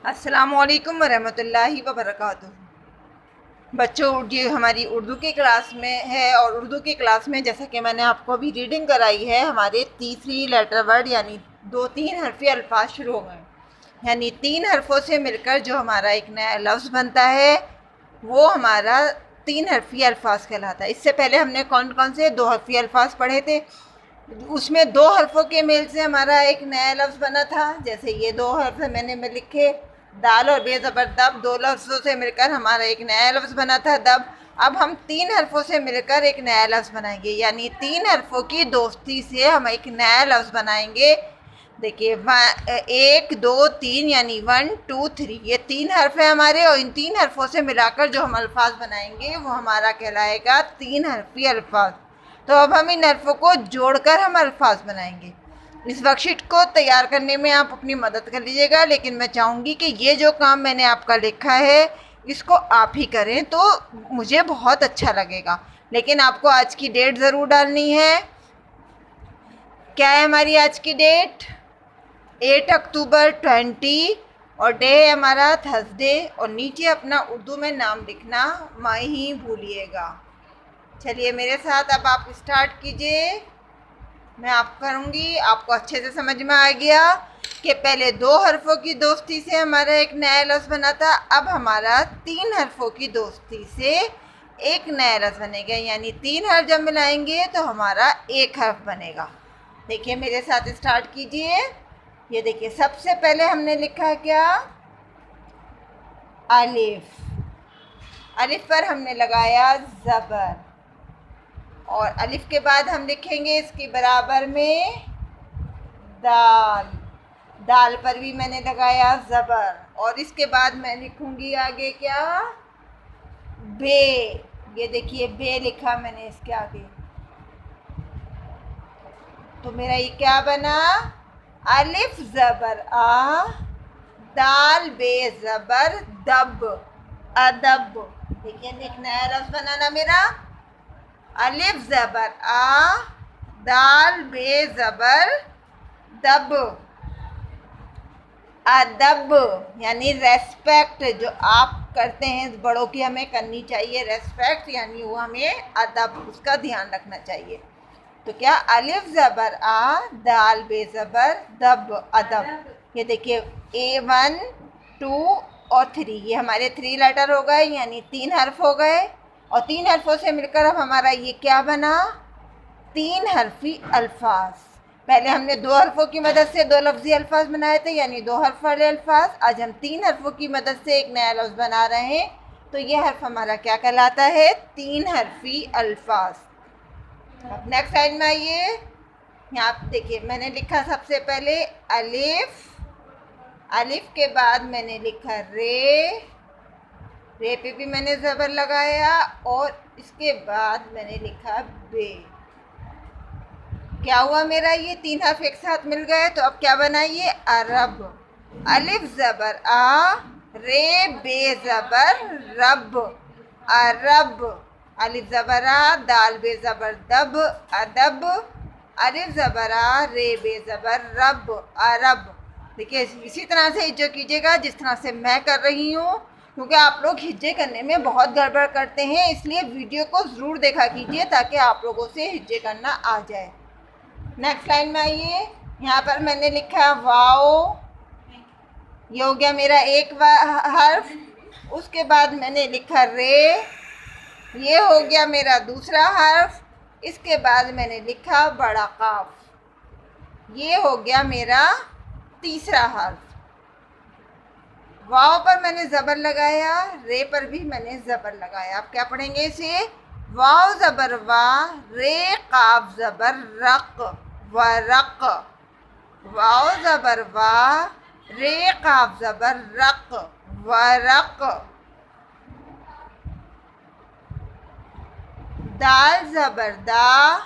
अस्सलामुअलैकुम वरहमतुल्लाहि वबरकातुहू। बच्चों, ये हमारी उर्दू की क्लास में है और उर्दू की क्लास में जैसा कि मैंने आपको अभी रीडिंग कराई है, हमारे तीसरी लेटर वर्ड यानी दो तीन हरफी अल्फाज शुरू हो गए। यानी तीन हरफों से मिलकर जो हमारा एक नया लफ्ज़ बनता है वो हमारा तीन हरफी अल्फाज कहलाता है। इससे पहले हमने कौन कौन से दो हरफी अल्फाज पढ़े थे, उसमें दो हरफों के मेल से हमारा एक नया लफ्ज़ बना था। जैसे ये दो हर्फ मैंने लिखे, दाल और बे ज़बर दब, दो लफ्ज़ों से मिलकर हमारा एक नया लफ्ज़ बना था दब। अब हम तीन हरफों से मिलकर एक नया लफ्ज़ बनाएंगे, यानी तीन हरफों की दोस्ती से हम एक नया लफ्ज़ बनाएंगे। देखिए, एक दो तीन यानी 1 2 3, ये तीन हर्फ है हमारे, और इन तीन हरफों से मिलाकर जो हम अल्फाज बनाएंगे वो हमारा कहलाएगा तीन हरफी अल्फाज। तो अब हम इन हरफों को जोड़कर हम अल्फाज बनाएंगे। इस वर्कशीट को तैयार करने में आप अपनी मदद कर लीजिएगा, लेकिन मैं चाहूँगी कि ये जो काम मैंने आपका लिखा है इसको आप ही करें तो मुझे बहुत अच्छा लगेगा। लेकिन आपको आज की डेट ज़रूर डालनी है। क्या है हमारी आज की डेट? 8 अक्टूबर 20, और डे है हमारा थर्सडे। और नीचे अपना उर्दू में नाम लिखना नहीं भूलिएगा। चलिए मेरे साथ अब आप स्टार्ट कीजिए। मैं आप करूँगी, आपको अच्छे से समझ में आ गया कि पहले दो हरफों की दोस्ती से हमारा एक नया लफ्ज़ बना था, अब हमारा तीन हरफों की दोस्ती से एक नया लफ्ज़ बनेगा। यानी तीन हर्फ जब मिलाएंगे तो हमारा एक हर्फ बनेगा। देखिए मेरे साथ स्टार्ट कीजिए। ये देखिए, सबसे पहले हमने लिखा क्या? अलिफ। अलिफ पर हमने लगाया ज़बर, और अलिफ के बाद हम लिखेंगे इसकी बराबर में दाल। दाल पर भी मैंने लगाया ज़बर, और इसके बाद मैं लिखूंगी आगे क्या? बे। ये देखिए, बे लिखा मैंने इसके आगे। तो मेरा ये क्या बना? अलिफ ज़बर आ, दाल बे ज़बर दब, अदब। देखिए, एक नया लफ्ज़ बना ना मेरा। अलिफ ज़बर आ, दाल बे ज़बर दब, अदब। यानी रेस्पेक्ट, जो आप करते हैं बड़ों की हमें करनी चाहिए रेस्पेक्ट, यानी वो हमें अदब, उसका ध्यान रखना चाहिए। तो क्या? अलिफ ज़बर आ, दाल बे ज़बर दब, अदब। ये देखिए, A1 2 और 3, ये हमारे 3 लेटर हो गए, यानी तीन हर्फ हो गए। और तीन हरफों से मिलकर अब हमारा ये क्या बना? तीन हरफी अल्फाज। पहले हमने दो हरफों की मदद से दो लफ्जी अल्फाज बनाए थे, यानी दो हर्फ वाले अल्फाज। आज हम तीन हरफों की मदद से एक नया लफ्ज़ बना रहे हैं, तो ये हर्फ हमारा क्या कहलाता है? तीन हरफी अल्फाज। अब नेक्स्ट लाइन में आइए। यहाँ आप देखिए, मैंने लिखा सबसे पहले अलिफ। अलिफ के बाद मैंने लिखा रे। रे पे भी मैंने ज़बर लगाया, और इसके बाद मैंने लिखा बे। क्या हुआ मेरा? ये तीन हर्फ एक साथ मिल गए, तो अब क्या बना? ये अरब। अलिफ ज़बर आ, रे बे ज़बर रब, अरब। अलिफ ज़बर आ, दाल बे ज़बर दब, अदब। अलिफ ज़बर आ, रे बे ज़बर रब, अरब। देखिए, इसी तरह से जो कीजिएगा जिस तरह से मैं कर रही हूँ, क्योंकि आप लोग हिज्जे करने में बहुत गड़बड़ करते हैं, इसलिए वीडियो को ज़रूर देखा कीजिए ताकि आप लोगों से हिज्जे करना आ जाए। नेक्स्ट लाइन में आइए। यहाँ पर मैंने लिखा वाओ। ये हो गया मेरा एक हर्फ। उसके बाद मैंने लिखा रे। ये हो गया मेरा दूसरा हर्फ। इसके बाद मैंने लिखा बड़ा काफ। ये हो गया मेरा तीसरा हर्फ। वाव पर मैंने ज़बर लगाया, रे पर भी मैंने ज़बर लगाया। अब क्या पढ़ेंगे इसे? वाव ज़बर वा, रे काफ ज़बर रक, वरक। वाव ज़बर वा, रे काफ ज़बर रक, वरक। दाल ज़बर दा,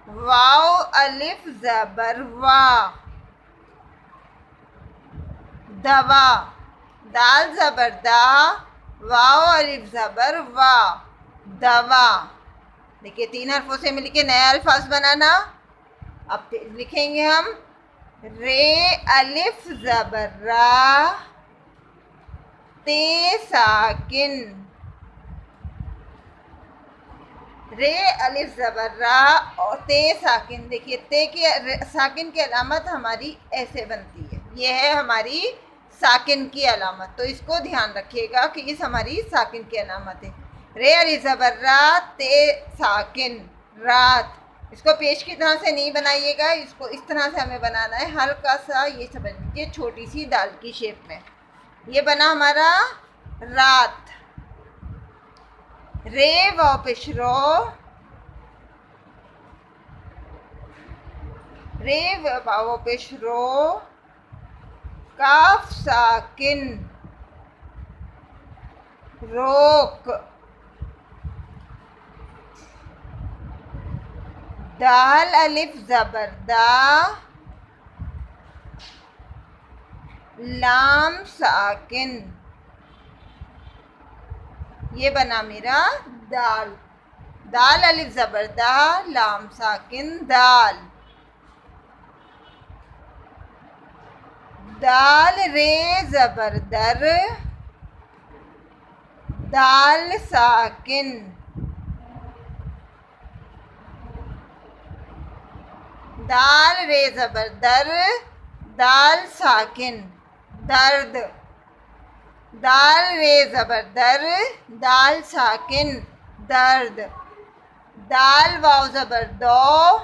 वाव अलिफ ज़बर वा, दवा। दाल ज़बर दा, वाव अलिफ ज़बर वा, दवा। देखिए, तीन हरफों से मिलके नया अल्फाज बनाना। अब लिखेंगे हम रे अलिफ ज़बर रा, ते साकिन। रे अलिफ ज़बर रा और ते साकिन। देखिए ते की साकिन की अलामत हमारी ऐसे बनती है, ये है हमारी साकिन की अलामत। तो इसको ध्यान रखिएगा कि इस हमारी साकिन की अलामत है। रे अलिफ ज़बर रा, ते साकिन, रात। इसको पेश की तरह से नहीं बनाइएगा, इसको इस तरह से हमें बनाना है, हल्का सा ये समझ लीजिए छोटी सी दाल की शेप में। ये बना हमारा रात। रे वाव पेश रो, रे वाव पेश रो, काफ साकिन, रोक। दाल अलिफ ज़बर दा, लाम साकिन। ये बना मेरा दाल। दाल अलिफ ज़बर दा, लाम साकिन, दाल। दाल रे ज़बर दर, दाल साकिन। दाल रे ज़बर दर, दाल साकिन, दर्द। दाल रे ज़बर दर, दाल साकिन, दर्द। दाल वाव ज़बर दो,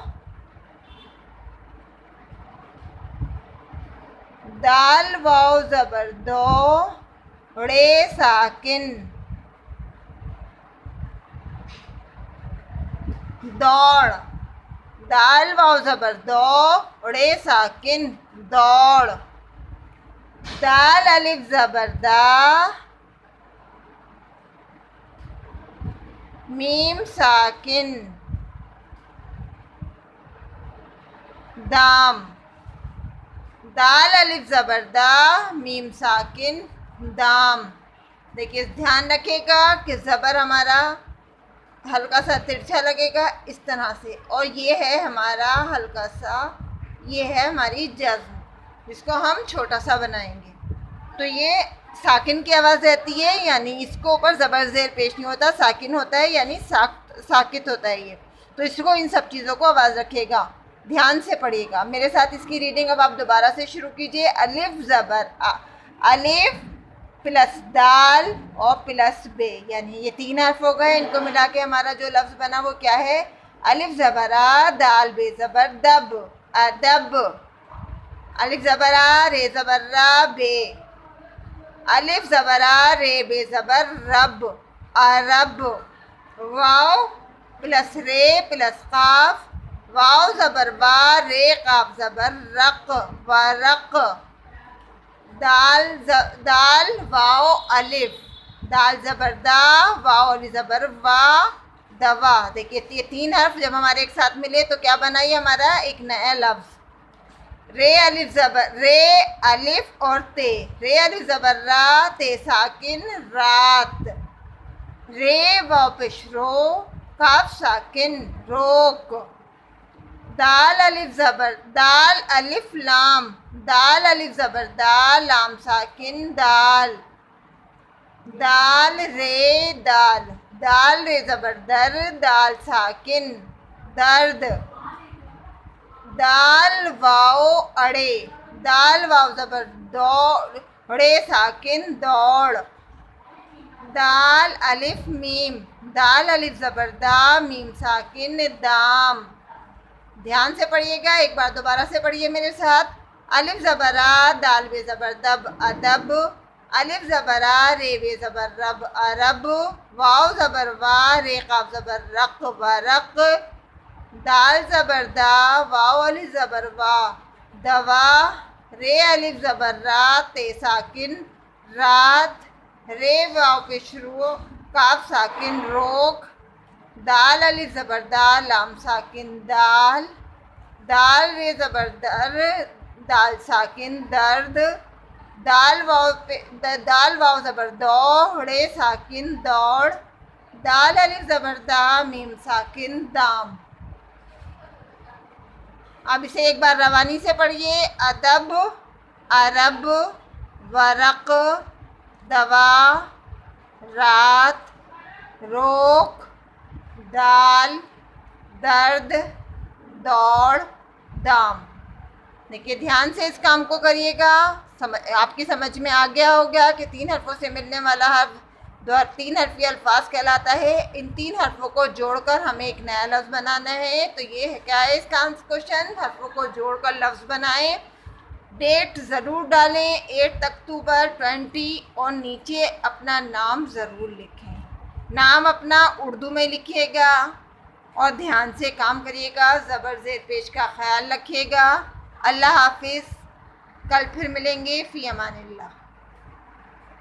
दाल वाव ज़बर दो, रे साकिन, दौड़। दाल वाव ज़बर दो, रे साकिन, दौड़। दाल अलिफ ज़बर दा, मीम साकिन, दाम। दाल अलिफ ज़बर दा, मीम साकिन, दाम। देखिए ध्यान रखिएगा कि ज़बर हमारा हल्का सा तिरछा लगेगा इस तरह से, और ये है हमारा हल्का सा, ये है हमारी जज़्म, जिसको हम छोटा सा बनाएंगे। तो ये साकिन की आवाज़ रहती है, यानी इसको ऊपर ज़बर ज़ेर पेश नहीं होता, साकिन होता है, यानी साकित होता है ये। तो इसको इन सब चीज़ों को आवाज़ रखिएगा, ध्यान से पढ़िएगा मेरे साथ। इसकी रीडिंग अब आप दोबारा से शुरू कीजिए। अलिफ ज़बर अलिफ प्लस दाल और प्लस बे, यानी ये 3 हर्फ हो गए। इनको मिला के हमारा जो लफ्ज़ बना वो क्या है? अलिफ ज़बर आ, दाल बे ज़बर दब, अदब। अलिफ ज़बर आ, रे ज़बर रा, बे। अलिफ ज़बर आ, रे बे ज़बर रब, अरब। वाव प्लस रे प्लस काफ, वाव ज़बर वा, रे काफ ज़बर रक, वरक। दाल वाव अलिफ, दाल ज़बर दा, वाव अलिफ ज़बर वा, दवा। देखिए ये 3 हर्फ जब हमारे एक साथ मिले तो क्या बना ये हमारा एक नया लफ्ज़। रे अलिफ ज़बर, रे अलिफ और ते, रे अलिफ ज़बर रा, ते साकिन, रात। रे वाव पेश रो, काफ साकिन, रोक। दाल अलिफ ज़बर, दाल अलिफ लाम, दाल अलिफ ज़बर दाल, लाम साकिन, दाल। दाल रे दाल, दाल रे ज़बर दर, दाल साकिन, दर्द। दाल वाव अड़े, दाल वाव ज़बर दौड़, रे साकिन, दौड़। दाल अलिफ मीम, दाल अलिफ ज़बर दा, मीम साकिन, दाम। ध्यान से पढ़िएगा, एक बार दोबारा से पढ़िए मेरे साथ। अलिफ ज़बर आ, दाल बे ज़बर दब, अदब। अलिफ ज़बर आ, रे बे ज़बर रब, अरब। वाव ज़बर वा, रे काफ ज़बर रक, वरक। दाल ज़बर दा, वाव अलिफ ज़बर वा, दवा। रे अलिफ ज़बर रा, ते साकिन, रात। रे वाव पे शुरू, काफ साकिन, रोक। दाल अलिफ ज़बर दाल, लाम साकिन, दाल। दाल रे ज़बर दर, दाल साकिन, दर्द। दाल वाव ज़बर दो, रे साकिन, दौड़। दाल अलिफ ज़बर दा, मीम साकिन, दाम। अब इसे एक बार रवानी से पढ़िए। अदब, अरब, वरक, दवा, रात, रोक, दाल, दर्द, दौड़, दाम। देखिए ध्यान से इस काम को करिएगा। आपकी समझ में आ गया होगा कि 3 हर्फों से मिलने वाला हर्फ 3 हर्फी अल्फाज कहलाता है। इन 3 हर्फों को जोड़कर हमें एक नया लफ्ज़ बनाना है। तो ये है क्या है इसका क्वेश्चन, हर्फों को जोड़कर लफ्ज़ बनाएं। डेट ज़रूर डालें 8 अक्टूबर 20 और नीचे अपना नाम ज़रूर लिखें। नाम अपना उर्दू में लिखिएगा और ध्यान से काम करिएगा। ज़बर ज़ेर पेश का ख्याल रखिएगा। अल्लाह हाफिज़। कल फिर मिलेंगे। फ़ी अमानिल्लाह।